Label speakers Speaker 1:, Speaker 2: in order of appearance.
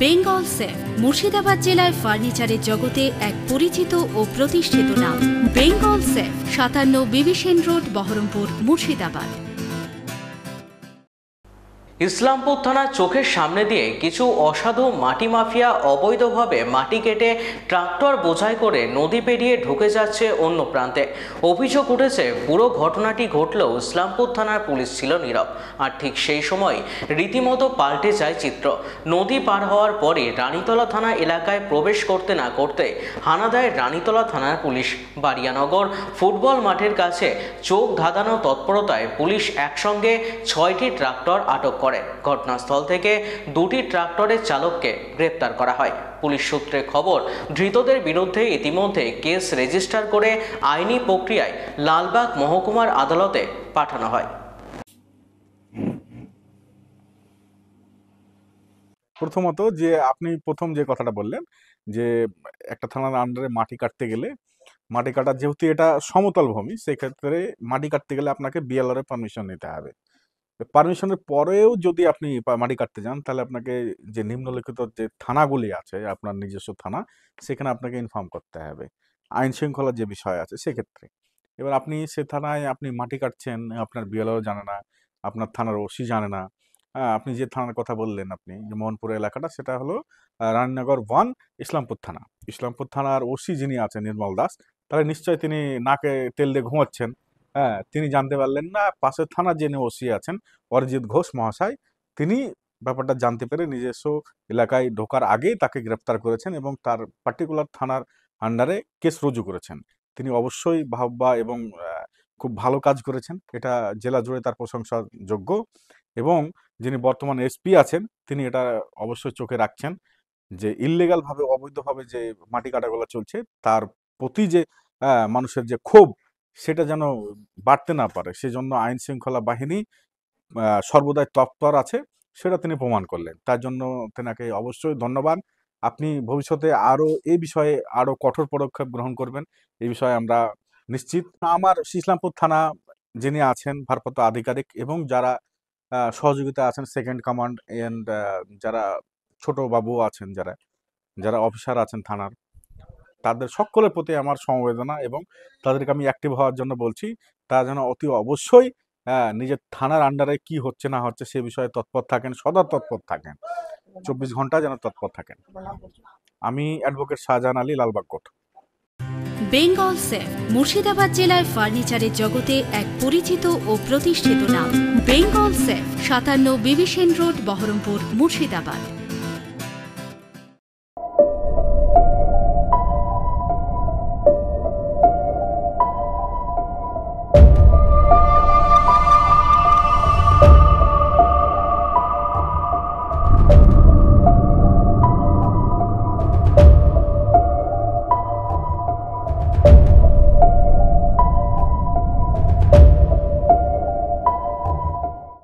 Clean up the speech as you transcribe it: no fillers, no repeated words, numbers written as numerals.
Speaker 1: Bengal safe Murshidabad জেলায় ফার্নিচারের জগতে এক পরিচিত ও প্রতিষ্ঠিত নাম। বেঙ্গল সেফ ৫৭ বিবি সেন রোড, বহরমপুর, মুর্শিদাবাদ।
Speaker 2: ইসলামপুর থানার চোখের সামনে দিয়ে কিছু অসাধু মাটি মাফিয়া অবৈধভাবে মাটি কেটে ট্রাক্টর বোঝাই করে নদী পেরিয়ে ঢুকে যাচ্ছে অন্য প্রান্তে। অভিযোগ উঠেছে পুরো ঘটনাটি ঘটলেও ইসলামপুর থানার পুলিশ ছিল নীরব। আর ঠিক সেই সময় রীতিমতো পাল্টে যায় চিত্র। নদী পার হওয়ার পরে রানীতলা থানা এলাকায় প্রবেশ করতে না করতে হানা দেয় রানীতলা থানার পুলিশ। বারিয়ানগর ফুটবল মাঠের কাছে চোখ ধাঁধানো তৎপরতায় পুলিশ একসঙ্গে ৬টি ট্রাক্টর আটক করে। ঘটনাস্থল থেকে ২টি ট্রাক্টরের চালককে গ্রেপ্তার করা হয়। পুলিশ সূত্রে খবর, ধৃতদের বিরুদ্ধে ইতিমধ্যে কেস রেজিস্টার করে আইনি প্রক্রিয়ায় লালবাগ মহকুমার আদালতে পাঠানো হয়।
Speaker 3: প্রথমত যে আপনি প্রথম যে কথাটা বললেন যে একটা থানার আন্ডারে মাটি কাটতে গেলে, মাটি কাটার যেহেতু এটা সমতল ভূমি, সেক্ষেত্রে মাটি কাটতে গেলে আপনাকে বিএলআর এর পারমিশন নিতে হবে। পারমিশনের পরেও যদি আপনি মাটি কাটতে যান, তাহলে আপনাকে যে নিম্নলিখিত যে থানাগুলি আছে, আপনার নিজস্ব থানা, সেখানে আপনাকে ইনফর্ম করতে হবে আইন শৃঙ্খলার যে বিষয় আছে সেক্ষেত্রে। এবার আপনি সে থানায় আপনি মাটি কাটছেন, আপনার বিএলআরও জানে না, আপনার থানার ওসি জানে না। হ্যাঁ, আপনি যে থানার কথা বললেন, আপনি যে মোহনপুর এলাকাটা, সেটা হলো রানীনগর 1 ইসলামপুর থানা। ইসলামপুর থানার ওসি যিনি আছেন নির্মল দাস, তাহলে নিশ্চয়ই তিনি নাকে তেল দিয়ে ঘুমাচ্ছেন। হ্যাঁ, তিনি জানতে পারলেন না পাশের থানার যিনি ওসি আছেন অরিজিৎ ঘোষ মহাশয়, তিনি ব্যাপারটা জানতে পেরে নিজস্ব এলাকায় ঢোকার আগেই তাকে গ্রেপ্তার করেছেন এবং তার পার্টিকুলার থানার আন্ডারে কেস রুজু করেছেন। তিনি অবশ্যই ভাববা এবং খুব ভালো কাজ করেছেন, এটা জেলা জুড়ে তার প্রশংসার যোগ্য। এবং যিনি বর্তমান এসপি আছেন, তিনি এটা অবশ্যই চোখে রাখছেন যে ইললিগাল ভাবে, অবৈধভাবে যে মাটি কাটাগুলো চলছে, তার প্রতি যে মানুষের যে ক্ষোভ, সেটা যেন বাড়তে না পারে, সেজন্য আইন শৃঙ্খলা বাহিনী সর্বদাই তৎপর আছে, সেটা তিনি প্রমাণ করলেন। তার জন্য তেনাকে অবশ্যই ধন্যবাদ। আপনি ভবিষ্যতে আরো এই বিষয়ে আরো কঠোর পদক্ষেপ গ্রহণ করবেন, এই বিষয়ে আমরা নিশ্চিত। আমার ইসলামপুর থানা যিনি আছেন ভারপ্রাপ্ত আধিকারিক এবং যারা সহযোগিতা আছেন, সেকেন্ড কমান্ড এন্ড যারা ছোট বাবু আছেন, যারা অফিসার আছেন থানার, তাদের সকলের প্রতি আমার সমবেদনা এবং তাদেরকে আমি অ্যাক্টিভ হওয়ার জন্য বলছি। তারা যেন অতি অবশ্যই নিজের থানার আন্ডারে কি হচ্ছে না হচ্ছে সে বিষয়ে তৎপর থাকেন, সদা তৎপর থাকেন, ২৪ ঘন্টা যেন তৎপর থাকেন। আমি advocate Shahjahan Ali, Lalbagh court.
Speaker 1: Bengal safe Murshidabad জেলায় ফার্নিচারের জগতে এক পরিচিত ও প্রতিষ্ঠিত নাম। বেঙ্গল সেফ ৫৭ বিবি সেন রোড, বহরমপুর, মুর্শিদাবাদ।